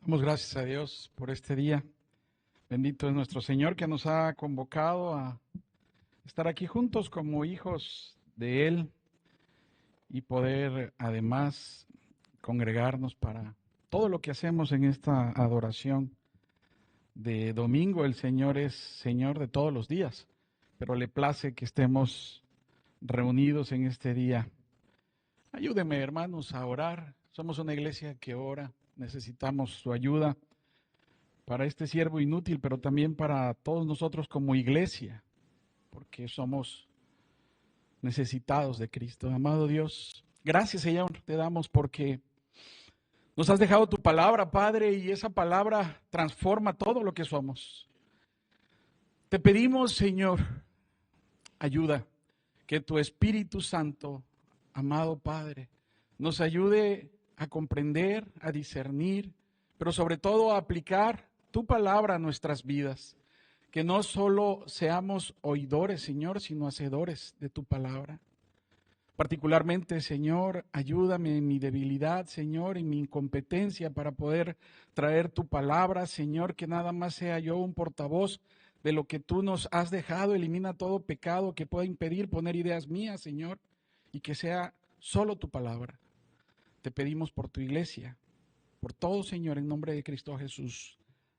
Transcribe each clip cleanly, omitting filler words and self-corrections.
Damos gracias a Dios por este día. Bendito es nuestro Señor que nos ha convocado a estar aquí juntos como hijos de Él y poder además congregarnos para todo lo que hacemos en esta adoración de domingo. El Señor es Señor de todos los días, pero le place que estemos reunidos en este día. Ayúdenme, hermanos, a orar. Somos una iglesia que ora. Necesitamos su ayuda para este siervo inútil, pero también para todos nosotros como iglesia, porque somos necesitados de Cristo. Amado Dios, gracias, Señor, te damos porque nos has dejado tu palabra, Padre, y esa palabra transforma todo lo que somos. Te pedimos, Señor, ayuda, que tu Espíritu Santo, amado Padre, nos ayude a comprender, a discernir, pero sobre todo a aplicar tu palabra a nuestras vidas. Que no solo seamos oidores, Señor, sino hacedores de tu palabra. Particularmente, Señor, ayúdame en mi debilidad, Señor, en mi incompetencia para poder traer tu palabra, Señor, que nada más sea yo un portavoz de lo que tú nos has dejado. Elimina todo pecado que pueda impedir poner ideas mías, Señor, y que sea solo tu palabra. Te pedimos por tu iglesia, por todo, Señor, en nombre de Cristo Jesús.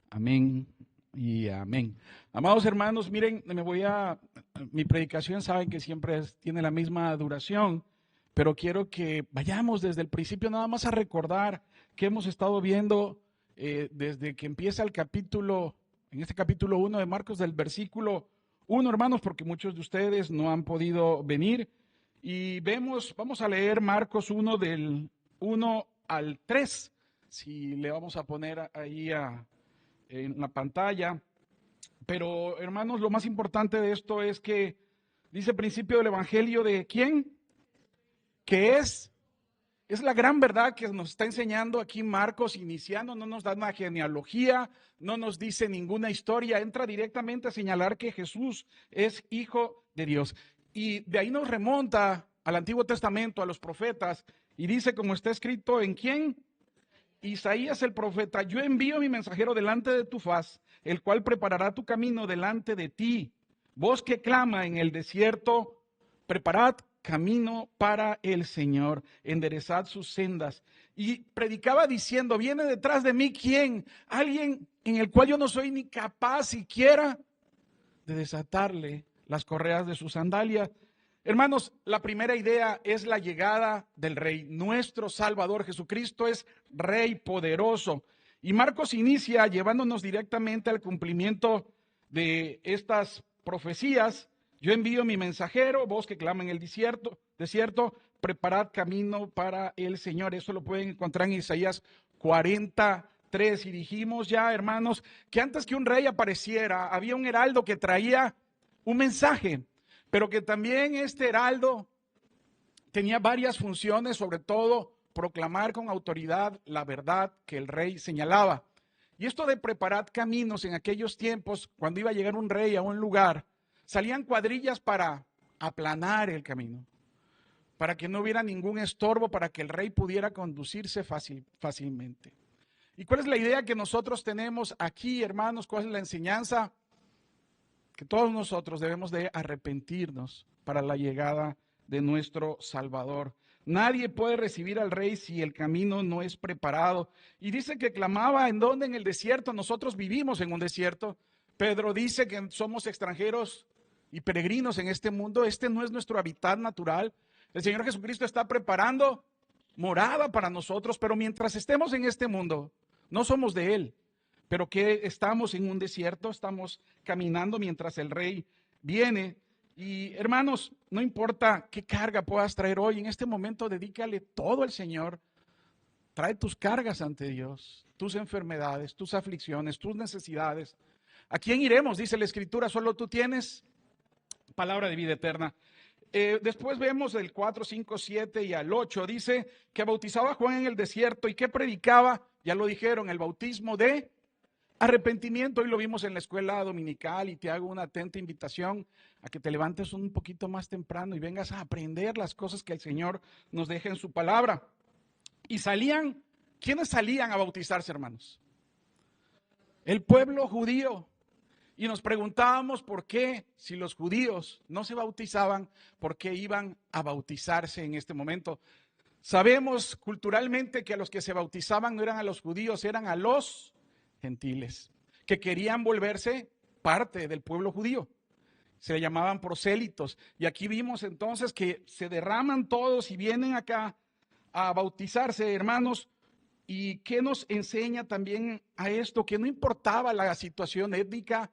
Amén y amén. Amados hermanos, miren, mi predicación saben que siempre tiene la misma duración, pero quiero que vayamos desde el principio nada más a recordar que hemos estado viendo desde que empieza el capítulo, en este capítulo 1 de Marcos, del versículo 1, hermanos, porque muchos de ustedes no han podido venir. Y vamos a leer Marcos 1 del 1 al 3, si le vamos a poner ahí en la pantalla. Pero hermanos, lo más importante de esto es que dice principio del Evangelio de ¿quién? Que es la gran verdad que nos está enseñando aquí Marcos, iniciando. No nos da una genealogía, no nos dice ninguna historia, entra directamente a señalar que Jesús es hijo de Dios. Y de ahí nos remonta al Antiguo Testamento, a los profetas, y dice como está escrito en ¿quién? Isaías el profeta: yo envío mi mensajero delante de tu faz, el cual preparará tu camino delante de ti. Voz que clama en el desierto, preparad camino para el Señor, enderezad sus sendas. Y predicaba diciendo: viene detrás de mí ¿quién? Alguien en el cual yo no soy ni capaz siquiera de desatarle las correas de sus sandalias. Hermanos, la primera idea es la llegada del Rey. Nuestro Salvador Jesucristo es Rey poderoso. Y Marcos inicia llevándonos directamente al cumplimiento de estas profecías. Yo envío mi mensajero, voz que clama en el desierto, preparad camino para el Señor. Eso lo pueden encontrar en Isaías 43. Y dijimos ya, hermanos, que antes que un rey apareciera, había un heraldo que traía un mensaje, pero que también este heraldo tenía varias funciones, sobre todo proclamar con autoridad la verdad que el rey señalaba. Y esto de preparar caminos en aquellos tiempos, cuando iba a llegar un rey a un lugar, salían cuadrillas para aplanar el camino, para que no hubiera ningún estorbo, para que el rey pudiera conducirse fácilmente. ¿Y cuál es la idea que nosotros tenemos aquí, hermanos? ¿Cuál es la enseñanza? Que todos nosotros debemos de arrepentirnos para la llegada de nuestro Salvador. Nadie puede recibir al Rey si el camino no es preparado. Y dice que clamaba, ¿en dónde? En el desierto. Nosotros vivimos en un desierto. Pedro dice que somos extranjeros y peregrinos en este mundo. Este no es nuestro hábitat natural. El Señor Jesucristo está preparando morada para nosotros, pero mientras estemos en este mundo, no somos de Él. Pero que estamos en un desierto, estamos caminando mientras el Rey viene. Y hermanos, no importa qué carga puedas traer hoy, en este momento dedícale todo al Señor. Trae tus cargas ante Dios, tus enfermedades, tus aflicciones, tus necesidades. ¿A quién iremos? Dice la Escritura, solo tú tienes palabra de vida eterna. Después vemos el 4, 5, 7 y al 8. Dice que bautizaba a Juan en el desierto y que predicaba, ya lo dijeron, el bautismo de arrepentimiento. Hoy lo vimos en la escuela dominical y te hago una atenta invitación a que te levantes un poquito más temprano y vengas a aprender las cosas que el Señor nos deja en su palabra. Y salían, ¿quiénes salían a bautizarse, hermanos? el pueblo judío. Y nos preguntábamos por qué, si los judíos no se bautizaban, por qué iban a bautizarse en este momento. Sabemos culturalmente que a los que se bautizaban no eran a los judíos, eran a los gentiles, que querían volverse parte del pueblo judío. Se le llamaban prosélitos. Y aquí vimos entonces que se derraman todos y vienen acá a bautizarse, hermanos. ¿Y qué nos enseña también a esto? Que no importaba la situación étnica,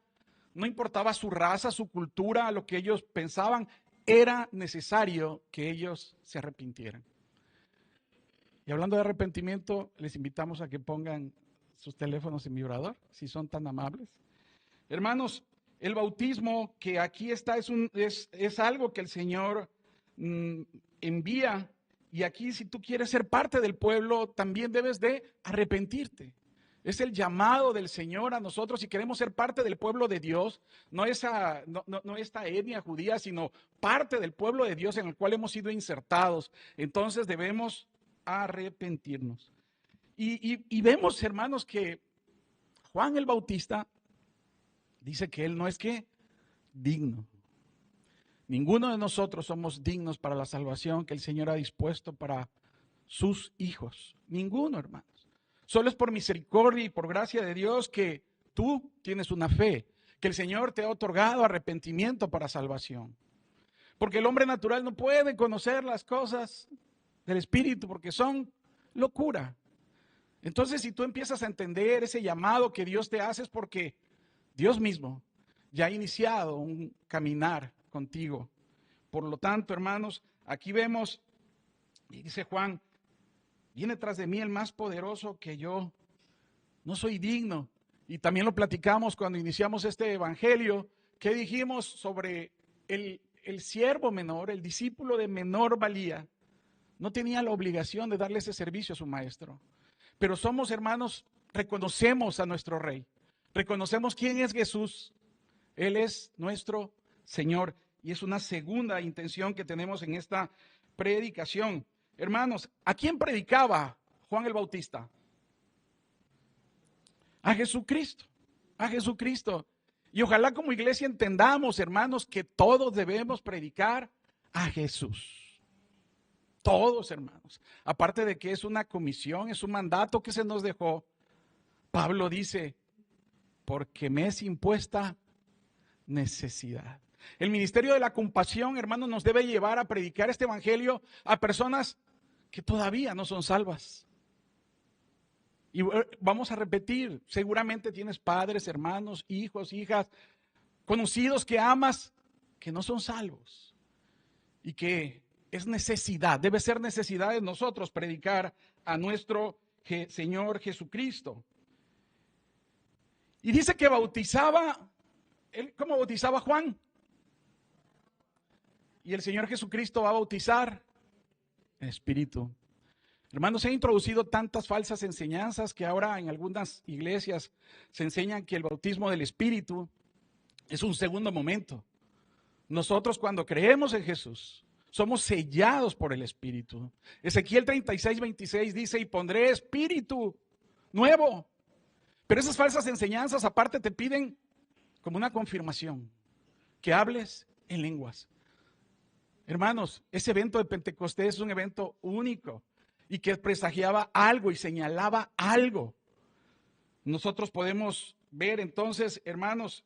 no importaba su raza, su cultura, lo que ellos pensaban, era necesario que ellos se arrepintieran. Y hablando de arrepentimiento, les invitamos a que pongan sus teléfonos en vibrador, si son tan amables. Hermanos, el bautismo que aquí está es algo que el Señor envía. Y aquí, si tú quieres ser parte del pueblo, también debes de arrepentirte. Es el llamado del Señor a nosotros si queremos ser parte del pueblo de Dios, no esta etnia judía, sino parte del pueblo de Dios en el cual hemos sido insertados. Entonces debemos arrepentirnos. Y vemos, hermanos, que Juan el Bautista dice que él no es que digno. Ninguno de nosotros somos dignos para la salvación que el Señor ha dispuesto para sus hijos. Ninguno, hermanos. Solo es por misericordia y por gracia de Dios que tú tienes una fe, que el Señor te ha otorgado arrepentimiento para salvación. Porque el hombre natural no puede conocer las cosas del Espíritu porque son locura. Entonces, si tú empiezas a entender ese llamado que Dios te hace, es porque Dios mismo ya ha iniciado un caminar contigo. Por lo tanto, hermanos, aquí vemos, y dice Juan, viene tras de mí el más poderoso que yo no soy digno. Y también lo platicamos cuando iniciamos este evangelio, que dijimos sobre el siervo menor, el discípulo de menor valía. No tenía la obligación de darle ese servicio a su maestro. Pero somos, hermanos, reconocemos a nuestro Rey. Reconocemos quién es Jesús. Él es nuestro Señor. Y es una segunda intención que tenemos en esta predicación. Hermanos, ¿a quién predicaba Juan el Bautista? A Jesucristo, a Jesucristo. Y ojalá como iglesia entendamos, hermanos, que todos debemos predicar a Jesús. Todos, hermanos. Aparte de que es una comisión, es un mandato que se nos dejó. Pablo dice, porque me es impuesta necesidad. El ministerio de la compasión, hermanos, nos debe llevar a predicar este evangelio a personas que todavía no son salvas. Y vamos a repetir, seguramente tienes padres, hermanos, hijos, hijas, conocidos que amas, que no son salvos. Y que es necesidad, debe ser necesidad de nosotros predicar a nuestro Señor Jesucristo. Y dice que bautizaba, ¿cómo bautizaba Juan? Y el Señor Jesucristo va a bautizar en Espíritu. Hermanos, se han introducido tantas falsas enseñanzas que ahora en algunas iglesias se enseñan que el bautismo del Espíritu es un segundo momento. Nosotros cuando creemos en Jesús, somos sellados por el Espíritu. Ezequiel 36:26 dice, y pondré espíritu nuevo. Pero esas falsas enseñanzas aparte te piden como una confirmación, que hables en lenguas. Hermanos, ese evento de Pentecostés es un evento único y que presagiaba algo y señalaba algo. Nosotros podemos ver entonces, hermanos,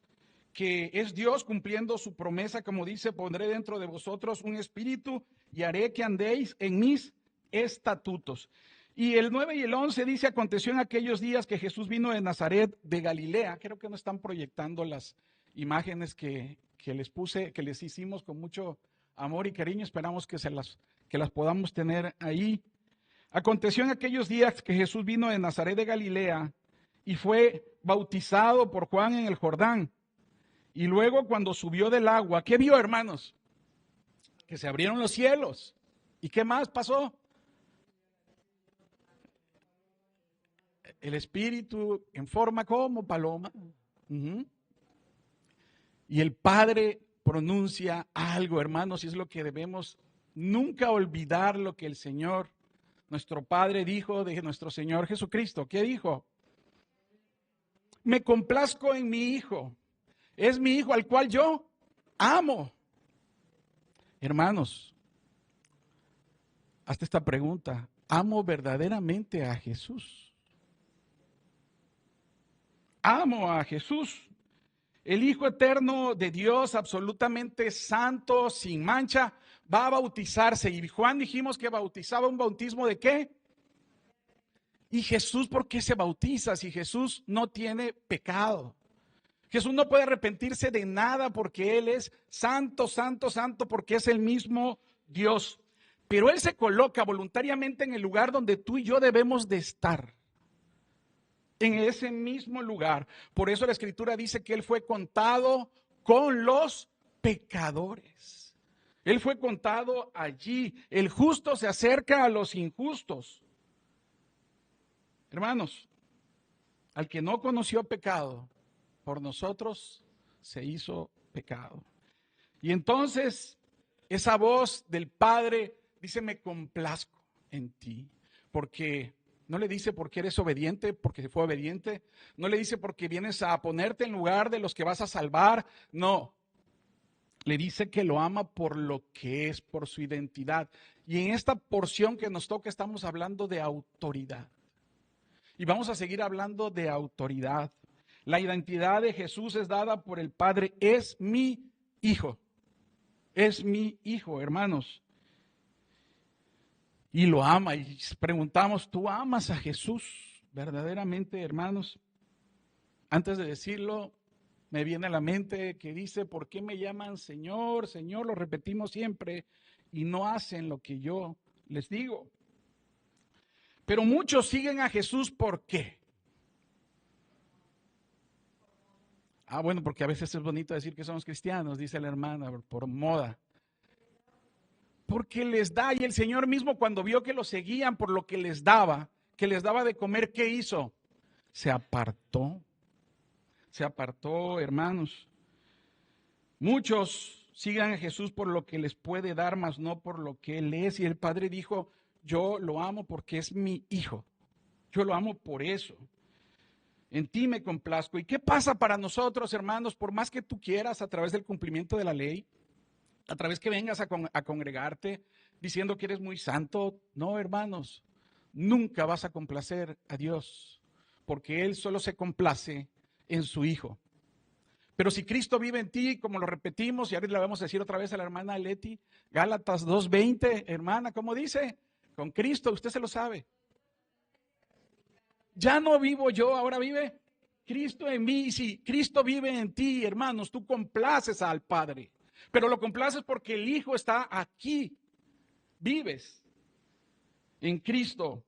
que es Dios cumpliendo su promesa, como dice, pondré dentro de vosotros un espíritu y haré que andéis en mis estatutos. Y el 9 y el 11 dice, aconteció en aquellos días que Jesús vino de Nazaret de Galilea. Creo que no están proyectando las imágenes que les hicimos con mucho amor y cariño. Esperamos que las podamos tener ahí. Aconteció en aquellos días que Jesús vino de Nazaret de Galilea y fue bautizado por Juan en el Jordán. Y luego cuando subió del agua, ¿qué vio, hermanos? Que se abrieron los cielos. ¿Y qué más pasó? El Espíritu en forma como paloma. Y el Padre pronuncia algo, hermanos, y es lo que debemos nunca olvidar, lo que el Señor, nuestro Padre, dijo de nuestro Señor Jesucristo. ¿Qué dijo? Me complazco en mi hijo. Es mi hijo al cual yo amo. Hermanos, hazte esta pregunta. ¿Amo verdaderamente a Jesús? Amo a Jesús. El Hijo eterno de Dios, absolutamente santo, sin mancha, va a bautizarse. Y Juan dijimos que bautizaba un bautismo ¿de qué? ¿Y Jesús por qué se bautiza si Jesús no tiene pecado? Jesús no puede arrepentirse de nada porque Él es santo, santo, santo, porque es el mismo Dios. Pero Él se coloca voluntariamente en el lugar donde tú y yo debemos de estar. En ese mismo lugar. Por eso la Escritura dice que Él fue contado con los pecadores. Él fue contado allí. El justo se acerca a los injustos. Hermanos, al que no conoció pecado, por nosotros se hizo pecado. Y entonces esa voz del Padre dice: me complazco en ti, porque no le dice porque eres obediente, porque fue obediente. No le dice porque vienes a ponerte en lugar de los que vas a salvar. No. Le dice que lo ama por lo que es, por su identidad. Y en esta porción que nos toca estamos hablando de autoridad. Y vamos a seguir hablando de autoridad. La identidad de Jesús es dada por el Padre. Es mi hijo. Es mi hijo, hermanos. Y lo ama. Y preguntamos, ¿tú amas a Jesús verdaderamente, hermanos? Antes de decirlo, me viene a la mente que dice: ¿por qué me llaman Señor, Señor? Lo repetimos siempre y no hacen lo que yo les digo. Pero muchos siguen a Jesús, ¿por qué? Bueno, porque a veces es bonito decir que somos cristianos, dice la hermana, por moda. Porque les da, y el Señor mismo cuando vio que lo seguían por lo que les daba de comer, ¿qué hizo? Se apartó, hermanos. Muchos sigan a Jesús por lo que les puede dar, mas no por lo que Él es. Y el Padre dijo: yo lo amo porque es mi hijo, yo lo amo por eso. En ti me complazco. ¿Y qué pasa para nosotros, hermanos? Por más que tú quieras, a través del cumplimiento de la ley, a través que vengas a congregarte diciendo que eres muy santo, no, hermanos, nunca vas a complacer a Dios, porque Él solo se complace en su Hijo. Pero si Cristo vive en ti, como lo repetimos, y ahora le vamos a decir otra vez a la hermana Leti, Gálatas 2:20, hermana, ¿cómo dice? Con Cristo, usted se lo sabe. Ya no vivo yo, ahora vive Cristo en mí. Y si Cristo vive en ti, hermanos, tú complaces al Padre. Pero lo complaces porque el Hijo está aquí. Vives en Cristo.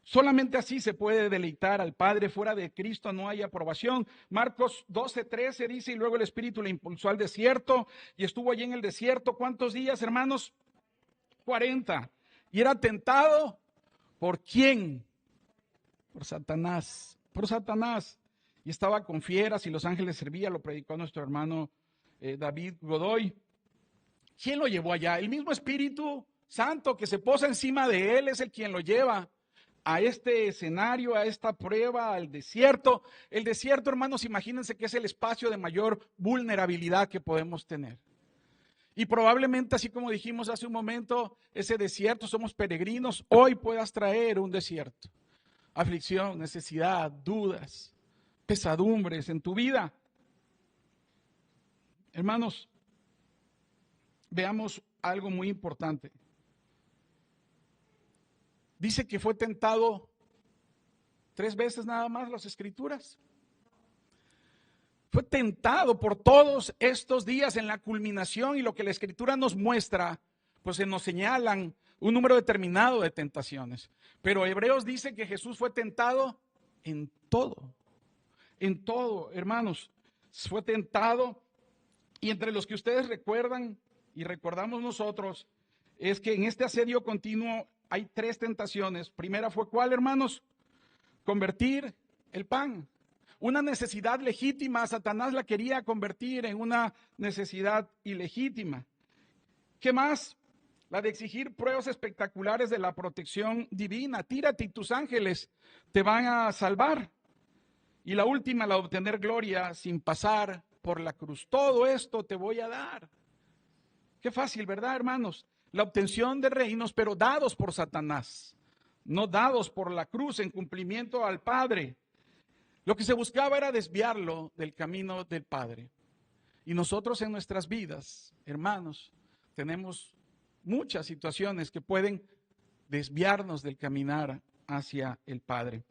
Solamente así se puede deleitar al Padre. Fuera de Cristo no hay aprobación. Marcos 12:13 dice: y luego el Espíritu le impulsó al desierto y estuvo allí en el desierto. ¿Cuántos días, hermanos? 40. Y era tentado ¿por quién? Por Satanás. Por Satanás. Y estaba con fieras y los ángeles servían. Lo predicó nuestro hermano David Godoy. ¿Quién lo llevó allá? El mismo Espíritu Santo que se posa encima de él es el quien lo lleva a este escenario, a esta prueba, al desierto. El desierto, hermanos, imagínense que es el espacio de mayor vulnerabilidad que podemos tener. Y probablemente, así como dijimos hace un momento, ese desierto, somos peregrinos, hoy puedas traer un desierto. Aflicción, necesidad, dudas, pesadumbres en tu vida. Hermanos, veamos algo muy importante. Dice que fue tentado 3 veces nada más, las Escrituras. Fue tentado por todos estos días en la culminación, y lo que la Escritura nos muestra, pues se nos señalan un número determinado de tentaciones. Pero Hebreos dice que Jesús fue tentado en todo, hermanos. Fue tentado, y entre los que ustedes recuerdan y recordamos nosotros, es que en este asedio continuo hay 3 tentaciones. Primera fue ¿cuál, hermanos? Convertir el pan. Una necesidad legítima, Satanás la quería convertir en una necesidad ilegítima. ¿Qué más? La de exigir pruebas espectaculares de la protección divina. Tírate y tus ángeles te van a salvar. Y la última, la de obtener gloria sin pasar por la cruz. Todo esto te voy a dar. Qué fácil, ¿verdad, hermanos? La obtención de reinos, pero dados por Satanás, no dados por la cruz en cumplimiento al Padre. Lo que se buscaba era desviarlo del camino del Padre. Y nosotros en nuestras vidas, hermanos, tenemos muchas situaciones que pueden desviarnos del caminar hacia el Padre.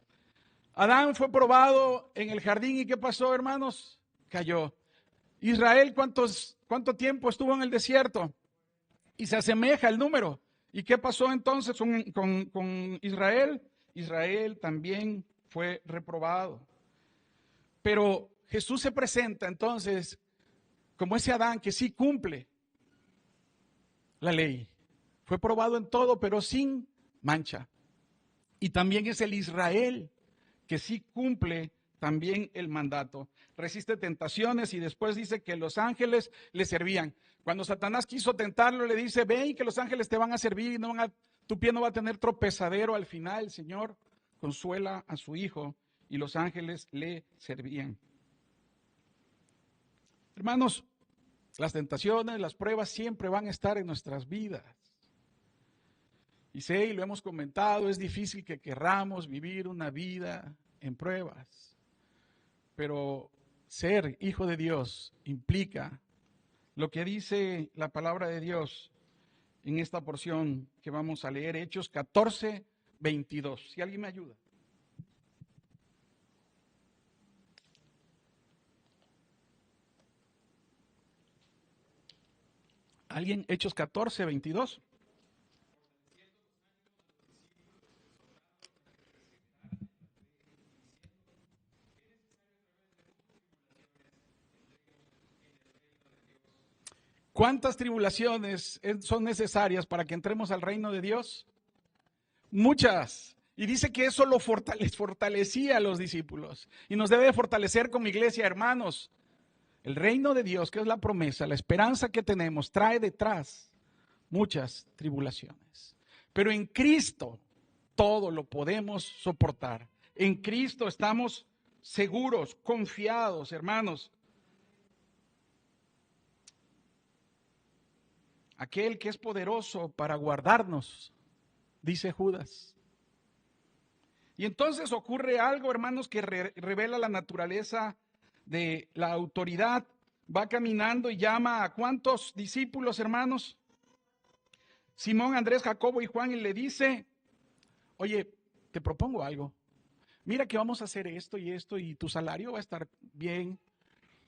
Adán fue probado en el jardín y ¿qué pasó, hermanos? Cayó. Israel, ¿cuánto tiempo estuvo en el desierto? Y se asemeja el número. ¿Y qué pasó entonces con Israel? Israel también fue reprobado. Pero Jesús se presenta entonces como ese Adán que sí cumple la ley. Fue probado en todo, pero sin mancha. Y también es el Israel que sí cumple también el mandato. Resiste tentaciones y después dice que los ángeles le servían. Cuando Satanás quiso tentarlo, le dice, ven que los ángeles te van a servir y tu pie no va a tener tropezadero. Al final el Señor consuela a su Hijo y los ángeles le servían. Hermanos, las tentaciones, las pruebas siempre van a estar en nuestras vidas. Y sé, y lo hemos comentado, es difícil que querramos vivir una vida en pruebas. Pero ser hijo de Dios implica lo que dice la palabra de Dios en esta porción que vamos a leer, Hechos 14, 22. Si alguien me ayuda. ¿Alguien? Hechos 14, 22. ¿Cuántas tribulaciones son necesarias para que entremos al reino de Dios? Muchas. Y dice que eso les fortalecía a los discípulos. Y nos debe fortalecer como iglesia, hermanos. El reino de Dios, que es la promesa, la esperanza que tenemos, trae detrás muchas tribulaciones. Pero en Cristo todo lo podemos soportar. En Cristo estamos seguros, confiados, hermanos. Aquel que es poderoso para guardarnos, dice Judas. Y entonces ocurre algo, hermanos, que revela la naturaleza de la autoridad. Va caminando y llama a ¿cuántos discípulos, hermanos? Simón, Andrés, Jacobo y Juan, y le dice, oye, te propongo algo. Mira que vamos a hacer esto y tu salario va a estar bien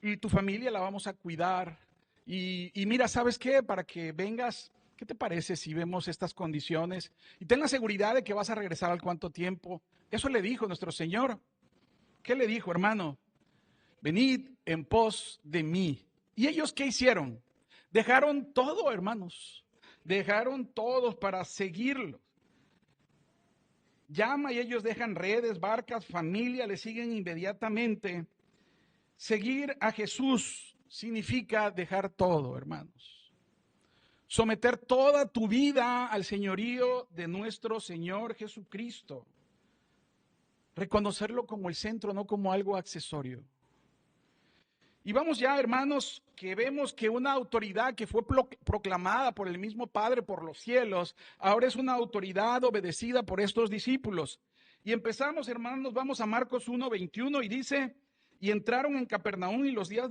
y tu familia la vamos a cuidar. Y mira, ¿sabes qué? Para que vengas, ¿qué te parece si vemos estas condiciones? Y ten la seguridad de que vas a regresar al cuánto tiempo. Eso le dijo nuestro Señor. ¿Qué le dijo, hermano? Venid en pos de mí. ¿Y ellos qué hicieron? Dejaron todo, hermanos. Dejaron todos para seguirlo. Llama y ellos dejan redes, barcas, familia, le siguen inmediatamente. Seguir a Jesús significa dejar todo, hermanos. Someter toda tu vida al señorío de nuestro Señor Jesucristo. Reconocerlo como el centro, no como algo accesorio. Y vamos ya, hermanos, que vemos que una autoridad que fue proclamada por el mismo Padre por los cielos, ahora es una autoridad obedecida por estos discípulos. Y empezamos, hermanos, vamos a Marcos 1:21 y dice, y entraron en Capernaum y los días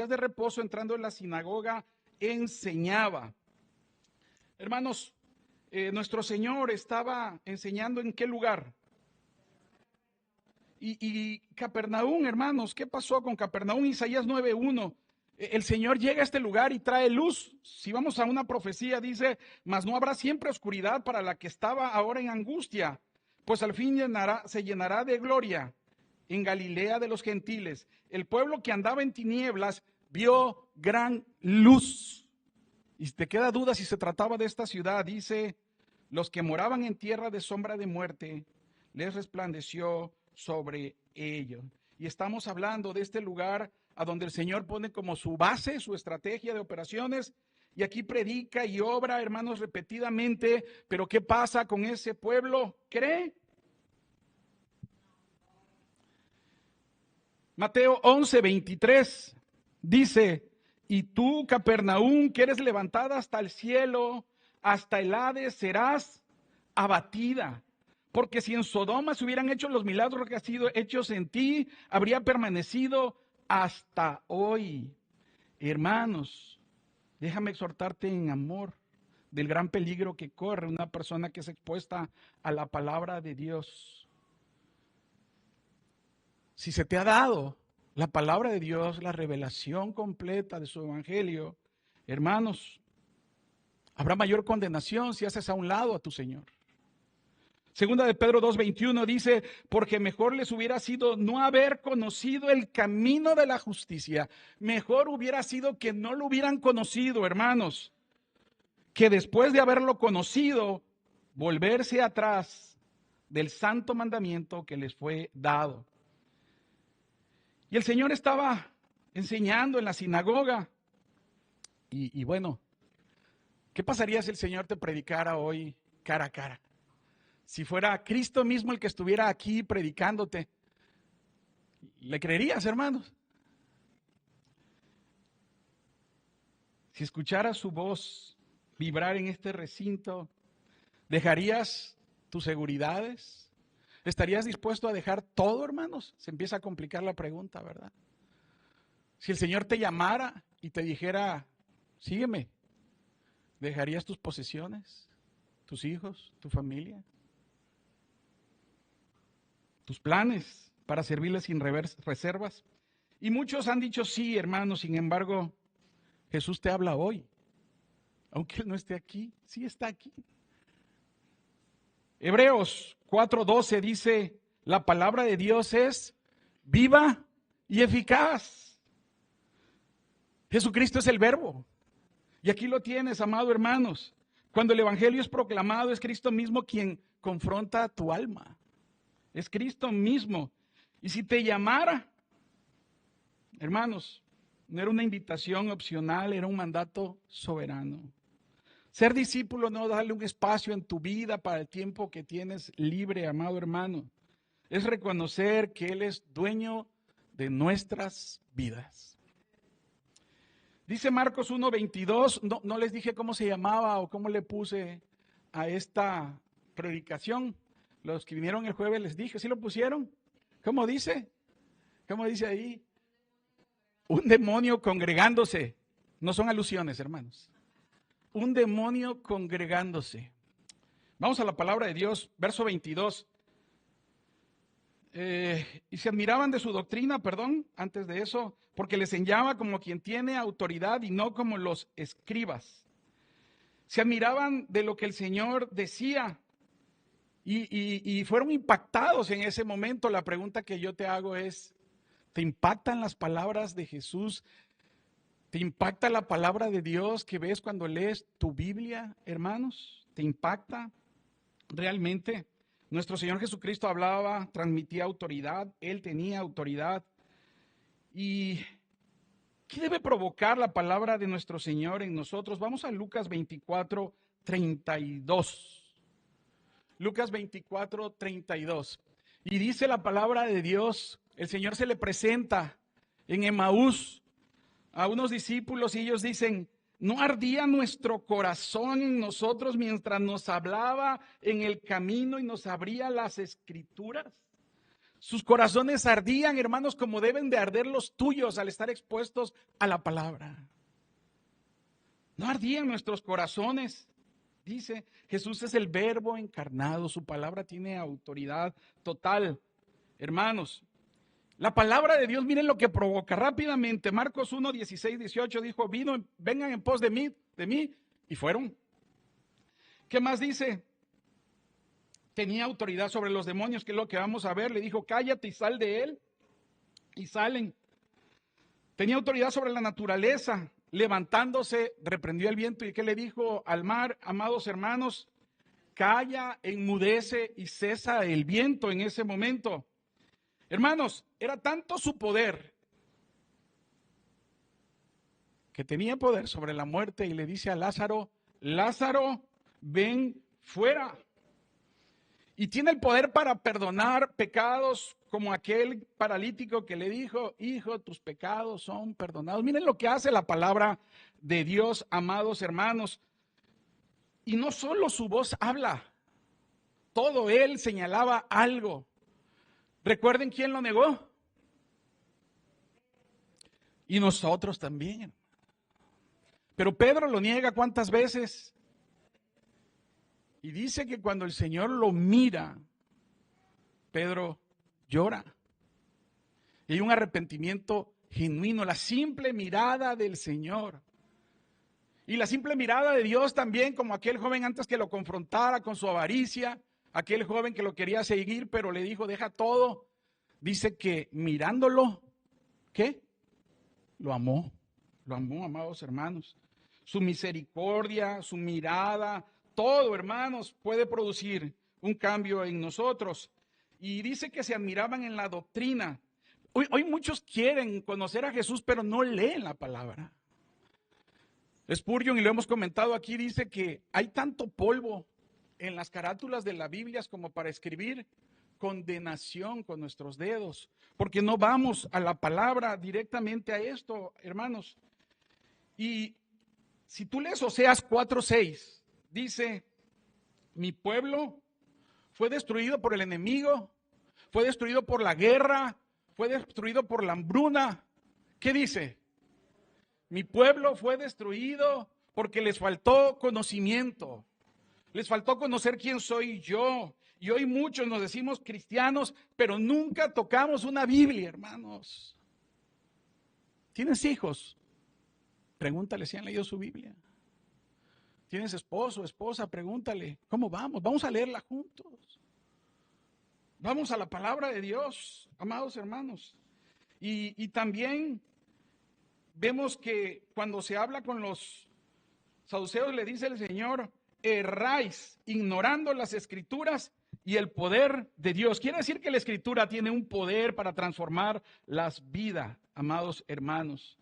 de reposo, entrando en la sinagoga, enseñaba. Hermanos, nuestro Señor estaba enseñando ¿en qué lugar? Y Capernaum, hermanos, ¿qué pasó con Capernaum? Isaías 9:1. El Señor llega a este lugar y trae luz. Si vamos a una profecía, dice, mas no habrá siempre oscuridad para la que estaba ahora en angustia, pues al fin se llenará de gloria en Galilea de los gentiles. El pueblo que andaba en tinieblas vio gran luz. Y si te queda duda si se trataba de esta ciudad, dice, los que moraban en tierra de sombra de muerte, les resplandeció sobre ellos. Y estamos hablando de este lugar a donde el Señor pone como su base, su estrategia de operaciones, y aquí predica y obra, hermanos, repetidamente. Pero ¿qué pasa con ese pueblo? ¿Cree? Mateo 11:23 dice, y tú, Capernaum, que eres levantada hasta el cielo, hasta el Hades, serás abatida. Porque si en Sodoma se hubieran hecho los milagros que han sido hechos en ti, habría permanecido hasta hoy. Hermanos, déjame exhortarte en amor del gran peligro que corre una persona que es expuesta a la palabra de Dios. Si se te ha dado la palabra de Dios, la revelación completa de su evangelio, hermanos, habrá mayor condenación si haces a un lado a tu Señor. Segunda de Pedro 2:21 dice, porque mejor les hubiera sido no haber conocido el camino de la justicia. Mejor hubiera sido que no lo hubieran conocido, hermanos, que después de haberlo conocido, volverse atrás del santo mandamiento que les fue dado. Y el Señor estaba enseñando en la sinagoga. Y bueno, ¿qué pasaría si el Señor te predicara hoy cara a cara? Si fuera Cristo mismo el que estuviera aquí predicándote, ¿le creerías, hermanos? Si escucharas su voz vibrar en este recinto, ¿dejarías tus seguridades? ¿Estarías dispuesto a dejar todo, hermanos? Se empieza a complicar la pregunta, ¿verdad? Si el Señor te llamara y te dijera, sígueme, ¿dejarías tus posesiones, tus hijos, tu familia, tus planes para servirle sin reservas? Y muchos han dicho sí, hermanos, sin embargo, Jesús te habla hoy. Aunque Él no esté aquí, sí está aquí. Hebreos 4:12 dice, la palabra de Dios es viva y eficaz. Jesucristo es el verbo. Y aquí lo tienes, amado hermanos. Cuando el evangelio es proclamado, es Cristo mismo quien confronta a tu alma. Es Cristo mismo. Y si te llamara, hermanos, no era una invitación opcional, era un mandato soberano. Ser discípulo no darle un espacio en tu vida para el tiempo que tienes libre, amado hermano. Es reconocer que Él es dueño de nuestras vidas. Dice Marcos 1:22, no les dije cómo se llamaba o cómo le puse a esta predicación. Los que vinieron el jueves les dije, ¿sí lo pusieron? ¿Cómo dice? ¿Cómo dice ahí? Un demonio congregándose. No son alusiones, hermanos. Un demonio congregándose. Vamos a la palabra de Dios, verso 22. Y se admiraban de su doctrina, antes de eso, porque les enseñaba como quien tiene autoridad y no como los escribas. Se admiraban de lo que el Señor decía y fueron impactados en ese momento. La pregunta que yo te hago es, ¿te impactan las palabras de Jesús? ¿Te impacta la palabra de Dios que ves cuando lees tu Biblia, hermanos? ¿Te impacta realmente? Nuestro Señor Jesucristo hablaba, transmitía autoridad, Él tenía autoridad. ¿Y qué debe provocar la palabra de nuestro Señor en nosotros? Vamos a Lucas 24:32. Lucas 24:32. Y dice la palabra de Dios, el Señor se le presenta en Emaús a unos discípulos y ellos dicen, ¿no ardía nuestro corazón en nosotros mientras nos hablaba en el camino y nos abría las escrituras? Sus corazones ardían, hermanos, como deben de arder los tuyos al estar expuestos a la palabra. ¿No ardían nuestros corazones? Dice, Jesús es el verbo encarnado, su palabra tiene autoridad total. Hermanos, la palabra de Dios, miren lo que provoca rápidamente. Marcos 1:16-18 dijo, vengan en pos de mí, y fueron. ¿Qué más dice? Tenía autoridad sobre los demonios, que es lo que vamos a ver. Le dijo, cállate y sal de él. Y salen. Tenía autoridad sobre la naturaleza. Levantándose, reprendió el viento. ¿Y qué le dijo al mar? Amados hermanos, calla, enmudece y cesa el viento en ese momento. Hermanos, era tanto su poder que tenía poder sobre la muerte y le dice a Lázaro, Lázaro, ven fuera. Y tiene el poder para perdonar pecados, como aquel paralítico que le dijo: hijo, tus pecados son perdonados. Miren lo que hace la palabra de Dios, amados hermanos. Y no solo su voz habla, todo él señalaba algo. ¿Recuerden quién lo negó? Y nosotros también. Pero Pedro lo niega ¿cuántas veces? Y dice que cuando el Señor lo mira, Pedro llora. Y hay un arrepentimiento genuino, la simple mirada del Señor. Y la simple mirada de Dios también, como aquel joven antes que lo confrontara con su avaricia, aquel joven que lo quería seguir, pero le dijo: deja todo. Dice que mirándolo, ¿qué? Lo amó, amados hermanos. Su misericordia, su mirada, todo, hermanos, puede producir un cambio en nosotros. Y dice que se admiraban en la doctrina. Hoy muchos quieren conocer a Jesús, pero no leen la palabra. Spurgeon, y lo hemos comentado aquí, dice que hay tanto polvo en las carátulas de la Biblia como para escribir condenación con nuestros dedos, porque no vamos a la palabra directamente a esto, hermanos. Y si tú lees Oseas 4:6, dice: mi pueblo fue destruido por el enemigo, fue destruido por la guerra, fue destruido por la hambruna. ¿Qué dice? Mi pueblo fue destruido porque les faltó conocimiento. Les faltó conocer quién soy yo. Y hoy muchos nos decimos cristianos, pero nunca tocamos una Biblia, hermanos. ¿Tienes hijos? Pregúntale si han leído su Biblia. ¿Tienes esposo, esposa? Pregúntale, ¿cómo vamos? Vamos a leerla juntos. Vamos a la palabra de Dios, amados hermanos. Y también vemos que cuando se habla con los saduceos, le dice el Señor: erráis ignorando las escrituras y el poder de Dios. Quiere decir que la escritura tiene un poder para transformar las vidas, amados hermanos.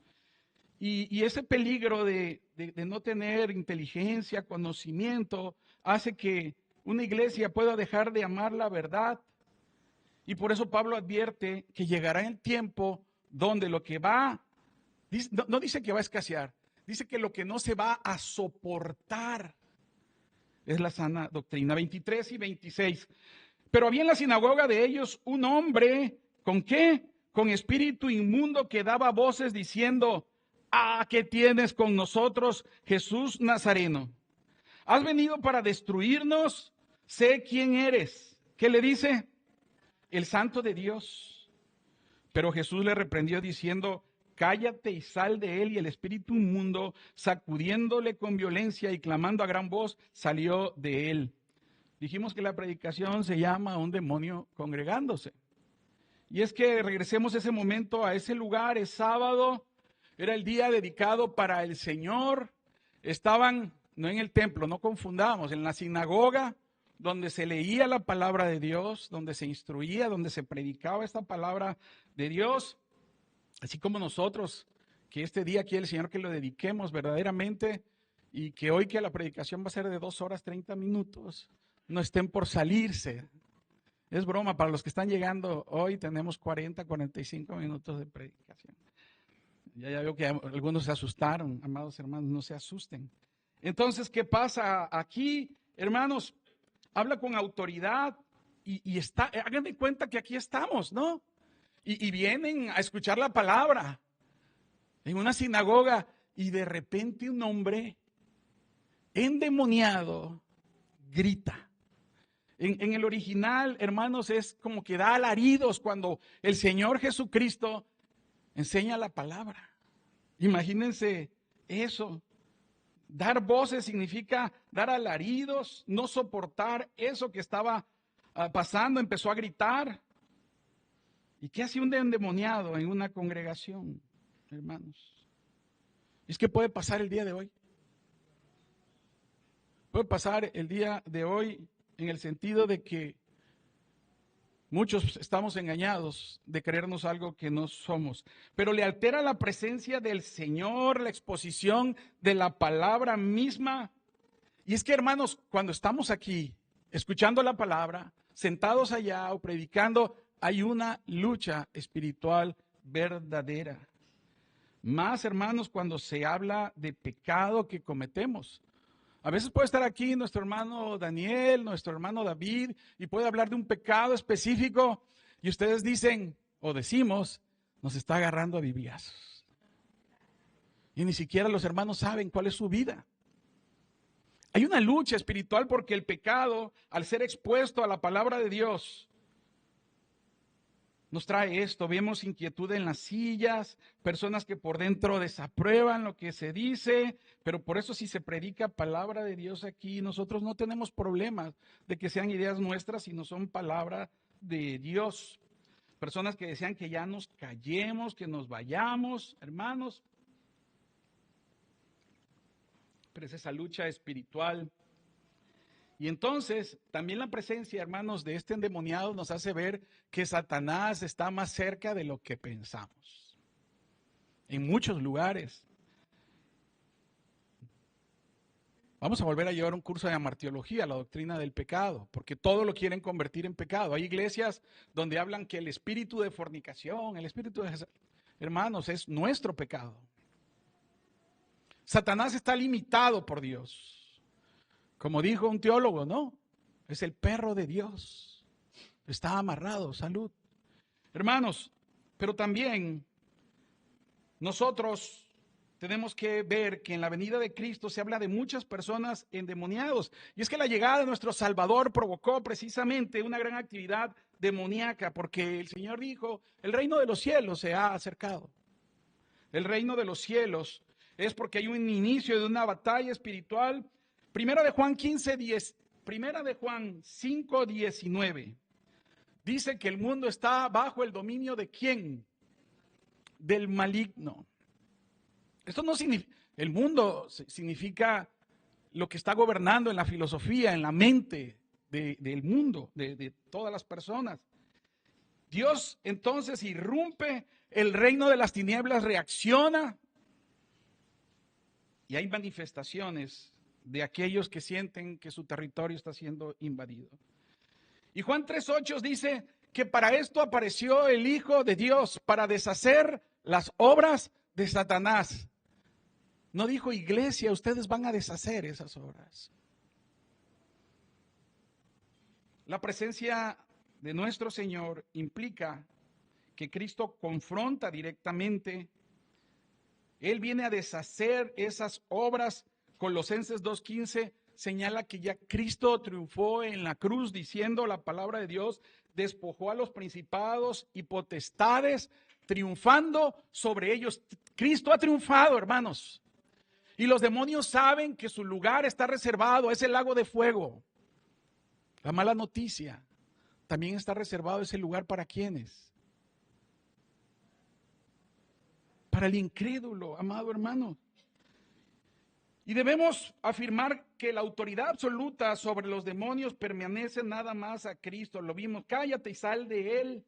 Y ese peligro de no tener inteligencia, conocimiento, hace que una iglesia pueda dejar de amar la verdad. Y por eso Pablo advierte que llegará el tiempo donde lo que va, no dice que va a escasear, dice que lo que no se va a soportar es la sana doctrina. 23 y 26. Pero había en la sinagoga de ellos un hombre, ¿con qué? Con espíritu inmundo, que daba voces diciendo: ¿qué tienes con nosotros, Jesús Nazareno? ¿Has venido para destruirnos? Sé quién eres. ¿Qué le dice? El Santo de Dios. Pero Jesús le reprendió diciendo: cállate y sal de él. Y el espíritu inmundo, sacudiéndole con violencia y clamando a gran voz, salió de él. Dijimos que la predicación se llama un demonio congregándose. Y es que regresemos ese momento a ese lugar. Es sábado, era el día dedicado para el Señor. Estaban, no en el templo, no confundamos, en la sinagoga, donde se leía la palabra de Dios, donde se instruía, donde se predicaba esta palabra de Dios. Así como nosotros, que este día quiere el Señor que lo dediquemos verdaderamente, y que hoy, que la predicación va a ser de 2 horas 30 minutos, no estén por salirse. Es broma, para los que están llegando hoy tenemos 45 minutos de predicación. Ya veo que algunos se asustaron, amados hermanos, no se asusten. Entonces, ¿qué pasa aquí, hermanos? Habla con autoridad y hagan de cuenta que aquí estamos, ¿no? Y vienen a escuchar la palabra en una sinagoga, y de repente un hombre endemoniado grita. En el original, hermanos, es como que da alaridos cuando el Señor Jesucristo enseña la palabra. Imagínense eso. Dar voces significa dar alaridos, no soportar eso que estaba pasando. Empezó a gritar. ¿Y qué hace un endemoniado en una congregación, hermanos? Es que puede pasar el día de hoy. Puede pasar el día de hoy en el sentido de que muchos estamos engañados de creernos algo que no somos, pero le altera la presencia del Señor, la exposición de la palabra misma. Y es que, hermanos, cuando estamos aquí escuchando la palabra, sentados allá o predicando, hay una lucha espiritual verdadera. Más, hermanos, cuando se habla de pecado que cometemos. A veces puede estar aquí nuestro hermano Daniel, nuestro hermano David, y puede hablar de un pecado específico, y ustedes dicen, o decimos, nos está agarrando a bibliazos. Y ni siquiera los hermanos saben cuál es su vida. Hay una lucha espiritual porque el pecado, al ser expuesto a la palabra de Dios, nos trae esto. Vemos inquietud en las sillas, personas que por dentro desaprueban lo que se dice, pero por eso si se predica palabra de Dios aquí, nosotros no tenemos problemas de que sean ideas nuestras, sino son palabra de Dios. Personas que desean que ya nos callemos, que nos vayamos, hermanos. Pero es esa lucha espiritual. Y entonces, también la presencia, hermanos, de este endemoniado nos hace ver que Satanás está más cerca de lo que pensamos. En muchos lugares. Vamos a volver a llevar un curso de amartiología, la doctrina del pecado, porque todo lo quieren convertir en pecado. Hay iglesias donde hablan que el espíritu de fornicación, el espíritu de... Hermanos, es nuestro pecado. Satanás está limitado por Dios. Como dijo un teólogo, ¿no? Es el perro de Dios. Está amarrado, salud. Hermanos, pero también nosotros tenemos que ver que en la venida de Cristo se habla de muchas personas endemoniados. Y es que la llegada de nuestro Salvador provocó precisamente una gran actividad demoníaca, porque el Señor dijo, el reino de los cielos se ha acercado. El reino de los cielos es porque hay un inicio de una batalla espiritual. Primera de Juan 15:10, Primera de Juan 5:19. Dice que el mundo está bajo el dominio de ¿quién? Del maligno. Esto no significa, el mundo significa lo que está gobernando en la filosofía, en la mente del mundo, de todas las personas. Dios entonces irrumpe, el reino de las tinieblas reacciona y hay manifestaciones de aquellos que sienten que su territorio está siendo invadido. Y Juan 3:8 dice que para esto apareció el Hijo de Dios, para deshacer las obras de Satanás. No dijo iglesia, ustedes van a deshacer esas obras. La presencia de nuestro Señor implica que Cristo confronta directamente. Él viene a deshacer esas obras. Colosenses 2:15 señala que ya Cristo triunfó en la cruz, diciendo la palabra de Dios, despojó a los principados y potestades, triunfando sobre ellos. Cristo ha triunfado, hermanos. Y los demonios saben que su lugar está reservado, es el lago de fuego. La mala noticia, también está reservado ese lugar para ¿quiénes? Para el incrédulo, amado hermano. Y debemos afirmar que la autoridad absoluta sobre los demonios permanece nada más a Cristo. Lo vimos, cállate y sal de él.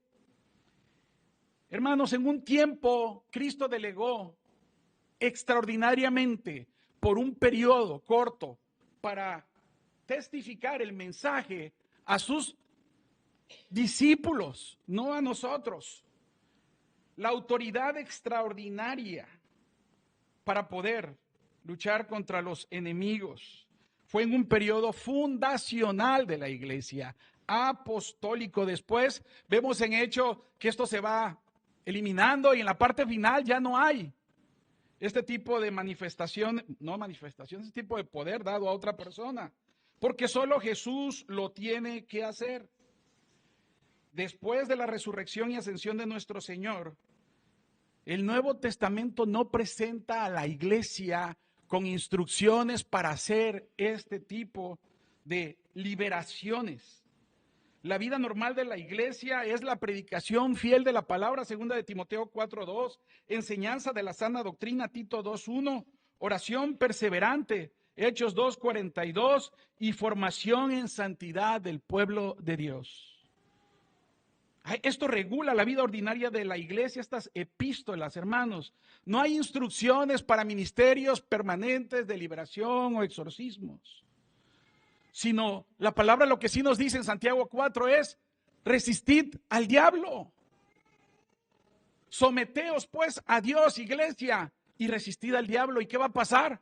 Hermanos, en un tiempo Cristo delegó extraordinariamente por un periodo corto para testificar el mensaje a sus discípulos, no a nosotros. La autoridad extraordinaria para poder luchar contra los enemigos fue en un periodo fundacional de la iglesia, apostólico. Después vemos en Hechos que esto se va eliminando y en la parte final ya no hay este tipo de manifestación, no manifestación, este tipo de poder dado a otra persona, porque solo Jesús lo tiene que hacer. Después de la resurrección y ascensión de nuestro Señor, el Nuevo Testamento no presenta a la iglesia con instrucciones para hacer este tipo de liberaciones. La vida normal de la iglesia es la predicación fiel de la palabra, segunda de Timoteo 4:2, enseñanza de la sana doctrina, Tito 2:1, oración perseverante, Hechos 2:42, y formación en santidad del pueblo de Dios. Esto regula la vida ordinaria de la iglesia, estas epístolas, hermanos. No hay instrucciones para ministerios permanentes de liberación o exorcismos. sino la palabra lo que sí nos dice en Santiago 4 es, resistid al diablo. Someteos pues a Dios, iglesia, y resistid al diablo. ¿Y qué va a pasar?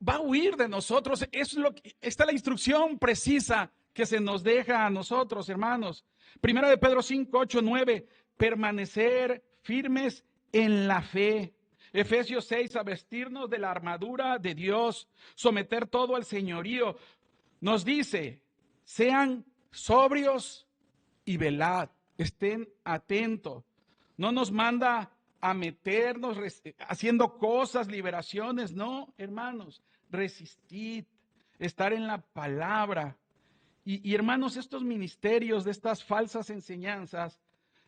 Va a huir de nosotros. Esta es la instrucción precisa que se nos deja a nosotros, hermanos. Primera de Pedro 5, 8, 9, permanecer firmes en la fe. Efesios 6, a vestirnos de la armadura de Dios, someter todo al señorío. Nos dice, sean sobrios y velad, estén atentos. No nos manda a meternos haciendo cosas, liberaciones, no, hermanos, resistid, estar en la palabra. Y hermanos, estos ministerios de estas falsas enseñanzas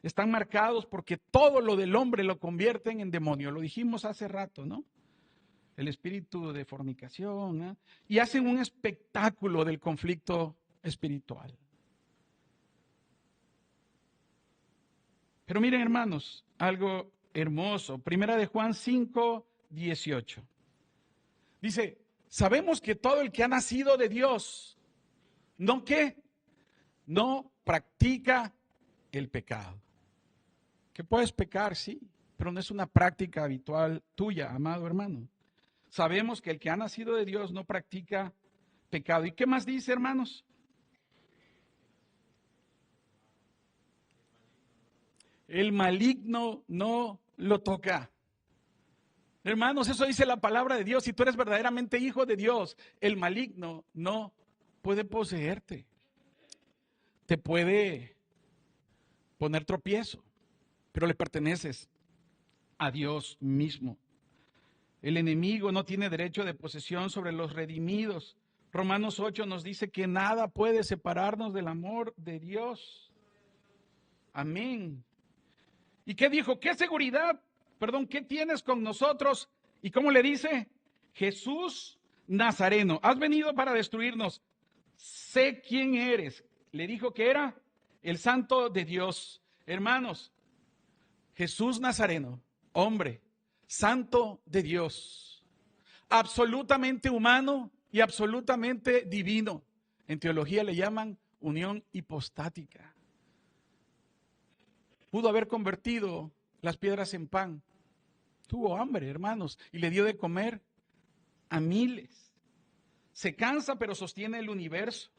están marcados porque todo lo del hombre lo convierten en demonio. Lo dijimos hace rato, ¿no? El espíritu de fornicación, ¿eh? Y hacen un espectáculo del conflicto espiritual. Pero miren, hermanos, algo hermoso. Primera de Juan 5, 18. Dice, sabemos que todo el que ha nacido de Dios, ¿no qué? No practica el pecado. Que puedes pecar, sí, pero no es una práctica habitual tuya, amado hermano. Sabemos que el que ha nacido de Dios no practica pecado. ¿Y qué más dice, hermanos? El maligno no lo toca. Hermanos, eso dice la palabra de Dios. Si tú eres verdaderamente hijo de Dios, el maligno no puede poseerte. Te puede poner tropiezo, pero le perteneces a Dios mismo. El enemigo no tiene derecho de posesión sobre los redimidos. Romanos 8 nos dice que nada puede separarnos del amor de Dios. Amén. ¿Y qué dijo? ¿Qué seguridad? ¿Qué tienes con nosotros? ¿Y cómo le dice? Jesús Nazareno, has venido para destruirnos. Sé quién eres. Le dijo que era el Santo de Dios. Hermanos, Jesús Nazareno, hombre, Santo de Dios, absolutamente humano y absolutamente divino. En teología le llaman unión hipostática. Pudo haber convertido las piedras en pan. Tuvo hambre, hermanos, y le dio de comer a miles. Se cansa, pero sostiene el universo.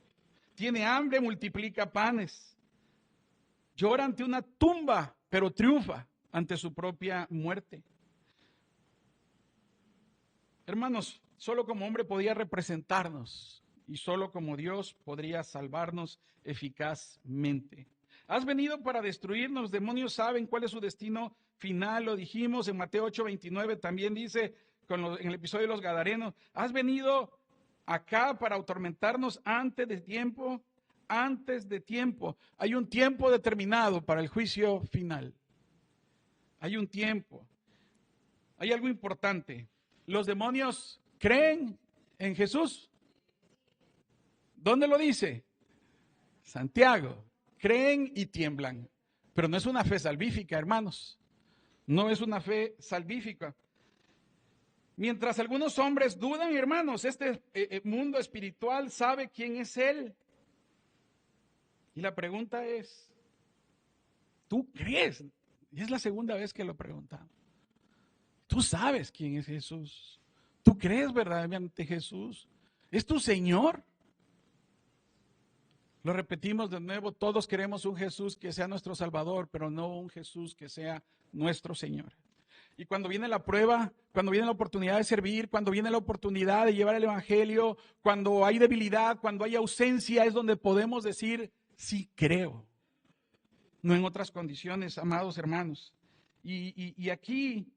Tiene hambre, multiplica panes. Llora ante una tumba, pero triunfa ante su propia muerte. Hermanos, solo como hombre podía representarnos y solo como Dios podría salvarnos eficazmente. Has venido para destruirnos, demonios saben cuál es su destino final, lo dijimos en Mateo 8:29, también dice en el episodio de los Gadarenos, has venido acá para atormentarnos antes de tiempo. Hay un tiempo determinado para el juicio final. Hay un tiempo. Hay algo importante. Los demonios creen en Jesús. ¿Dónde lo dice? Santiago. Creen y tiemblan. Pero no es una fe salvífica, hermanos. No es una fe salvífica. Mientras algunos hombres dudan, hermanos, este mundo espiritual sabe quién es Él. Y la pregunta es, ¿tú crees? Y es la segunda vez que lo preguntamos. ¿Tú sabes quién es Jesús? ¿Tú crees verdaderamente Jesús? ¿Es tu Señor? Lo repetimos de nuevo, todos queremos un Jesús que sea nuestro Salvador, pero no un Jesús que sea nuestro Señor. Y cuando viene la prueba, cuando viene la oportunidad de servir, cuando viene la oportunidad de llevar el Evangelio, cuando hay debilidad, cuando hay ausencia, es donde podemos decir, sí creo. No en otras condiciones, amados hermanos. Y aquí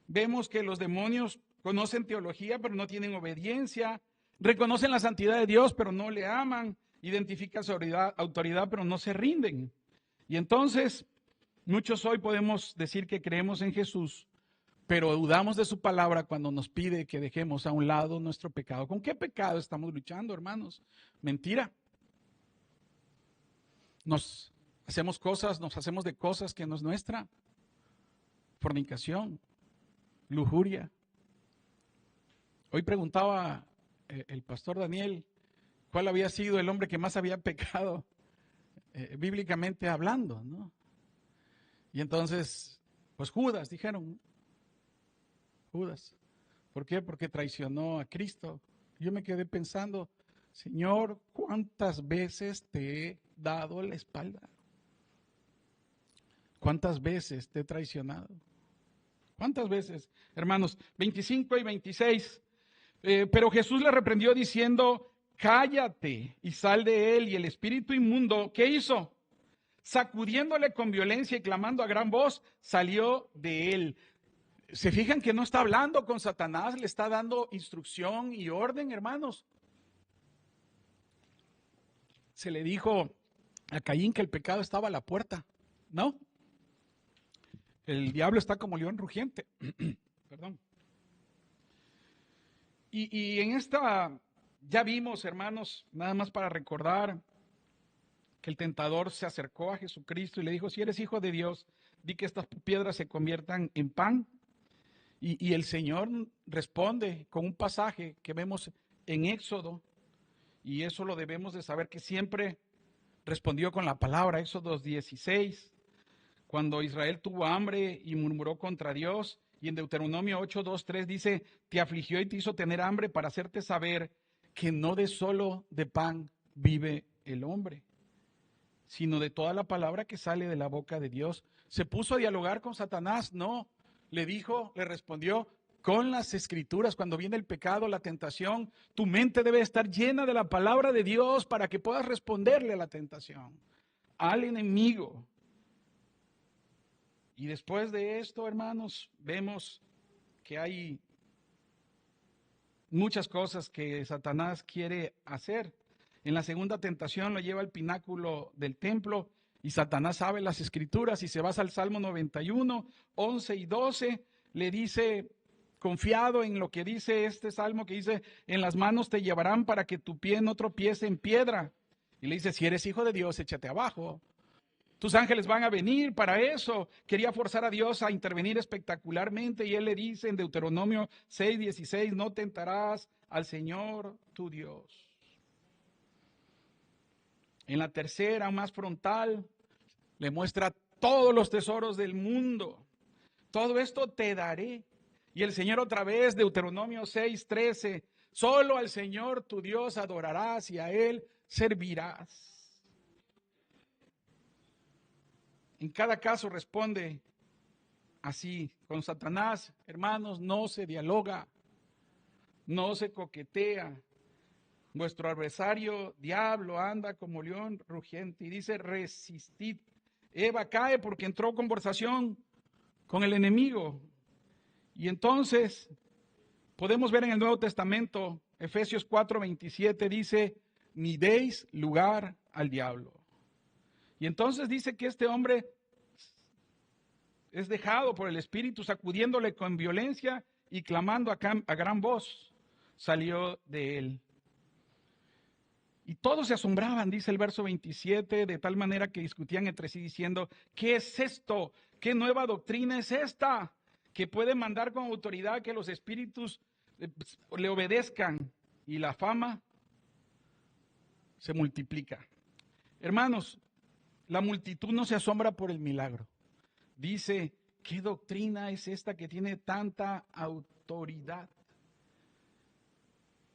vemos que los demonios conocen teología, pero no tienen obediencia. Reconocen la santidad de Dios, pero no le aman. Identifican su autoridad, pero no se rinden. Y entonces, muchos hoy podemos decir que creemos en Jesús, pero dudamos de su palabra cuando nos pide que dejemos a un lado nuestro pecado. ¿Con qué pecado estamos luchando, hermanos? Mentira. Nos hacemos de cosas que no es nuestra. Fornicación, lujuria. Hoy preguntaba el pastor Daniel, cuál había sido el hombre que más había pecado, bíblicamente hablando, ¿no? Y entonces, pues Judas, dijeron, Judas. ¿Por qué? Porque traicionó a Cristo. Yo me quedé pensando, Señor, ¿cuántas veces te he dado la espalda? ¿Cuántas veces te he traicionado? ¿Cuántas veces? Hermanos, 25 y 26. Pero Jesús le reprendió diciendo, cállate y sal de él. Y el espíritu inmundo, ¿qué hizo? Sacudiéndole con violencia y clamando a gran voz, salió de él. ¿Se fijan que no está hablando con Satanás? Le está dando instrucción y orden, hermanos. Se le dijo a Caín que el pecado estaba a la puerta, ¿no? El diablo está como león rugiente. Perdón. Y en esta, ya vimos, hermanos, nada más para recordar, que el tentador se acercó a Jesucristo y le dijo, si eres hijo de Dios, di que estas piedras se conviertan en pan. Y el Señor responde con un pasaje que vemos en Éxodo, y eso lo debemos de saber, que siempre respondió con la palabra. Éxodo 16, cuando Israel tuvo hambre y murmuró contra Dios, y en Deuteronomio 8, 2, 3 dice, te afligió y te hizo tener hambre para hacerte saber que no de solo de pan vive el hombre, sino de toda la palabra que sale de la boca de Dios. ¿Se puso a dialogar con Satanás? No. Le dijo, le respondió con las escrituras. Cuando viene el pecado, la tentación, tu mente debe estar llena de la palabra de Dios para que puedas responderle a la tentación, al enemigo. Y después de esto, hermanos, vemos que hay muchas cosas que Satanás quiere hacer. En la segunda tentación lo lleva al pináculo del templo y Satanás sabe las escrituras y se basa al Salmo 91, 11 y 12. Le dice, confiado en lo que dice este salmo, que dice, en las manos te llevarán para que tu pie no tropiece en piedra. Y le dice, si eres hijo de Dios, échate abajo. Tus ángeles van a venir para eso. Quería forzar a Dios a intervenir espectacularmente y él le dice en Deuteronomio 6:16, no tentarás al Señor tu Dios. En la tercera, más frontal, le muestra todos los tesoros del mundo. Todo esto te daré. Y el Señor otra vez, Deuteronomio 6:13, solo al Señor tu Dios adorarás y a Él servirás. En cada caso responde así. Con Satanás, hermanos, no se dialoga, no se coquetea. Vuestro adversario, diablo, anda como león rugiente y dice, resistid. Eva cae porque entró en conversación con el enemigo. Y entonces podemos ver en el Nuevo Testamento, Efesios 4:27 dice, ni deis lugar al diablo. Y entonces dice que este hombre es dejado por el Espíritu, sacudiéndole con violencia y clamando a gran voz, salió de él. Y todos se asombraban, dice el verso 27, de tal manera que discutían entre sí diciendo, ¿qué es esto? ¿Qué nueva doctrina es esta? Que puede mandar con autoridad que los espíritus le obedezcan, y la fama se multiplica. Hermanos, la multitud no se asombra por el milagro. Dice, ¿qué doctrina es esta que tiene tanta autoridad?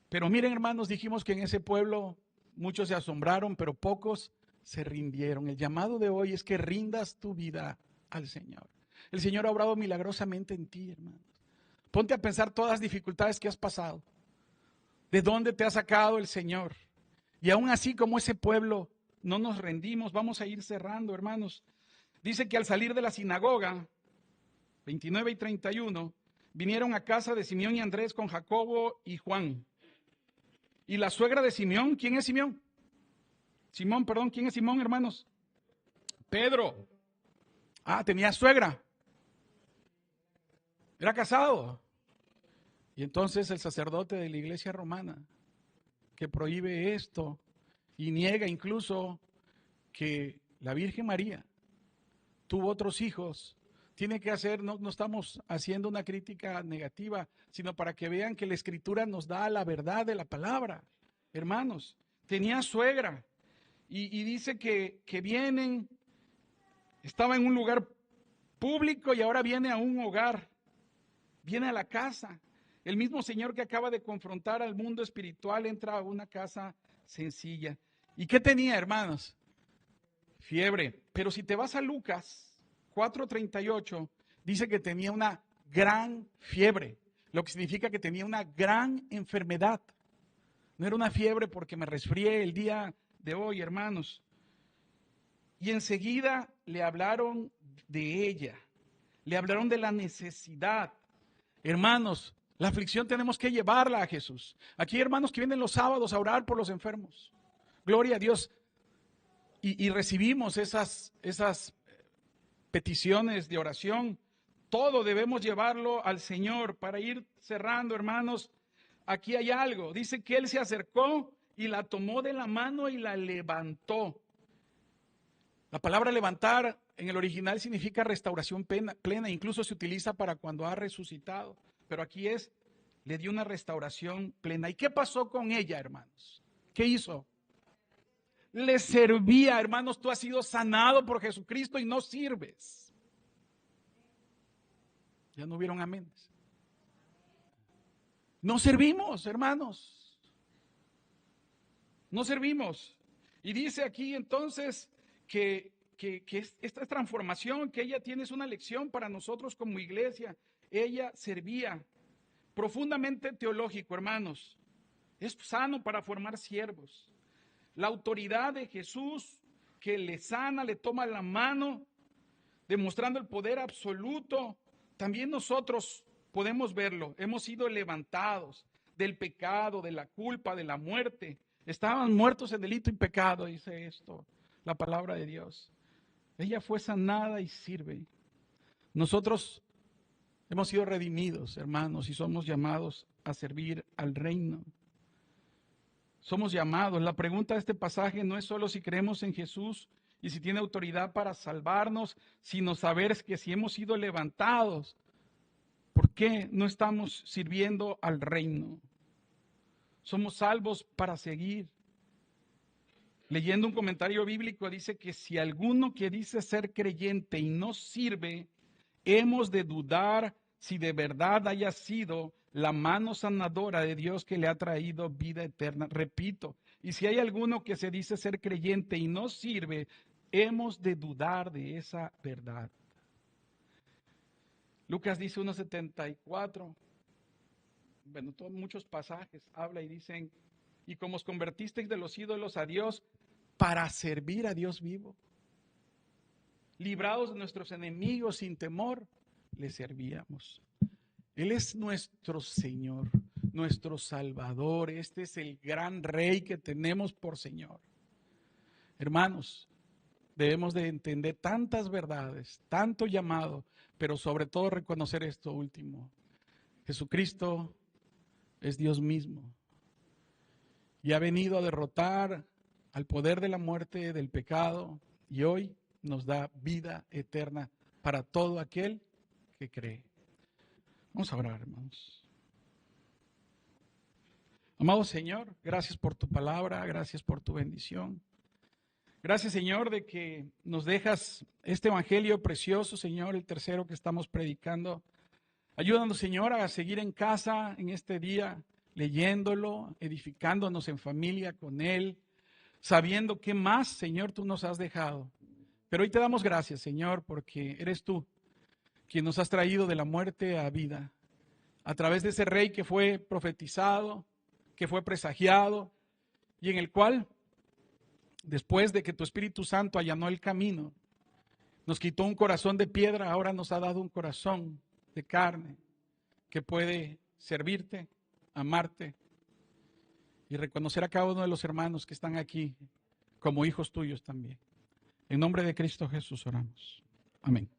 Pero miren, hermanos, dijimos que en ese pueblo muchos se asombraron, pero pocos se rindieron. El llamado de hoy es que rindas tu vida al Señor. El Señor ha obrado milagrosamente en ti, hermanos. Ponte a pensar todas las dificultades que has pasado. ¿De dónde te ha sacado el Señor? Y aún así, como ese pueblo, no nos rendimos. Vamos a ir cerrando, hermanos. Dice que al salir de la sinagoga, 29 y 31, vinieron a casa de Simeón y Andrés con Jacobo y Juan. Y la suegra de Simeón, ¿quién es Simeón? Simón, perdón, ¿quién es Simón, hermanos? Pedro. Ah, tenía suegra. Era casado. Y entonces el sacerdote de la iglesia romana, que prohíbe esto y niega incluso que la Virgen María tuvo otros hijos, tiene que hacer, no estamos haciendo una crítica negativa, sino para que vean que la Escritura nos da la verdad de la palabra. Hermanos, tenía suegra y dice que vienen, estaba en un lugar público y ahora viene a un hogar, viene a la casa. El mismo Señor que acaba de confrontar al mundo espiritual entra a una casa sencilla. ¿Y qué tenía, hermanos? Fiebre. Pero si te vas a Lucas 4:38, dice que tenía una gran fiebre, lo que significa que tenía una gran enfermedad. No era una fiebre porque me resfrié el día de hoy, hermanos. Y enseguida le hablaron de ella, le hablaron de la necesidad. Hermanos, la aflicción tenemos que llevarla a Jesús. Aquí hay hermanos que vienen los sábados a orar por los enfermos. Gloria a Dios. Y recibimos esas peticiones de oración. Todo debemos llevarlo al Señor. Para ir cerrando, hermanos, aquí hay algo. Dice que Él se acercó y la tomó de la mano y la levantó. La palabra levantar en el original significa restauración plena. Incluso se utiliza para cuando ha resucitado. Pero aquí le dio una restauración plena. ¿Y qué pasó con ella, hermanos? ¿Qué hizo? Le servía, hermanos. Tú has sido sanado por Jesucristo y no sirves. Ya no hubieron aménes. No servimos, hermanos. No servimos. Y dice aquí entonces que esta transformación que ella tiene es una lección para nosotros como iglesia. Ella servía. Profundamente teológico, hermanos. Es sano para formar siervos. La autoridad de Jesús que le sana, le toma la mano, demostrando el poder absoluto. También nosotros podemos verlo. Hemos sido levantados del pecado, de la culpa, de la muerte. Estaban muertos en delito y pecado, dice esto, la palabra de Dios. Ella fue sanada y sirve. Nosotros hemos sido redimidos, hermanos, y somos llamados a servir al reino. Somos llamados. La pregunta de este pasaje no es solo si creemos en Jesús y si tiene autoridad para salvarnos, sino saber que si hemos sido levantados, ¿por qué no estamos sirviendo al reino? Somos salvos para seguir. Leyendo un comentario bíblico dice que si alguno que dice ser creyente y no sirve, hemos de dudar si de verdad haya sido la mano sanadora de Dios que le ha traído vida eterna. Repito, y si hay alguno que se dice ser creyente y no sirve, hemos de dudar de esa verdad. Lucas dice 1:74. Bueno, muchos pasajes habla y dicen, y como os convertisteis de los ídolos a Dios para servir a Dios vivo, librados de nuestros enemigos sin temor, le servíamos. Él es nuestro Señor, nuestro Salvador. Este es el gran Rey que tenemos por Señor. Hermanos, debemos de entender tantas verdades, tanto llamado, pero sobre todo reconocer esto último. Jesucristo es Dios mismo y ha venido a derrotar al poder de la muerte, del pecado, y hoy nos da vida eterna para todo aquel que cree. Vamos a orar, hermanos. Amado Señor, gracias por tu palabra, gracias por tu bendición. Gracias, Señor, de que nos dejas este evangelio precioso, Señor, el tercero que estamos predicando. Ayúdanos, Señor, a seguir en casa en este día, leyéndolo, edificándonos en familia con Él, sabiendo qué más, Señor, tú nos has dejado. Pero hoy te damos gracias, Señor, porque eres tú quien nos has traído de la muerte a vida, a través de ese Rey que fue profetizado, que fue presagiado, y en el cual, después de que tu Espíritu Santo allanó el camino, nos quitó un corazón de piedra, ahora nos ha dado un corazón de carne que puede servirte, amarte y reconocer a cada uno de los hermanos que están aquí como hijos tuyos también. En nombre de Cristo Jesús oramos. Amén.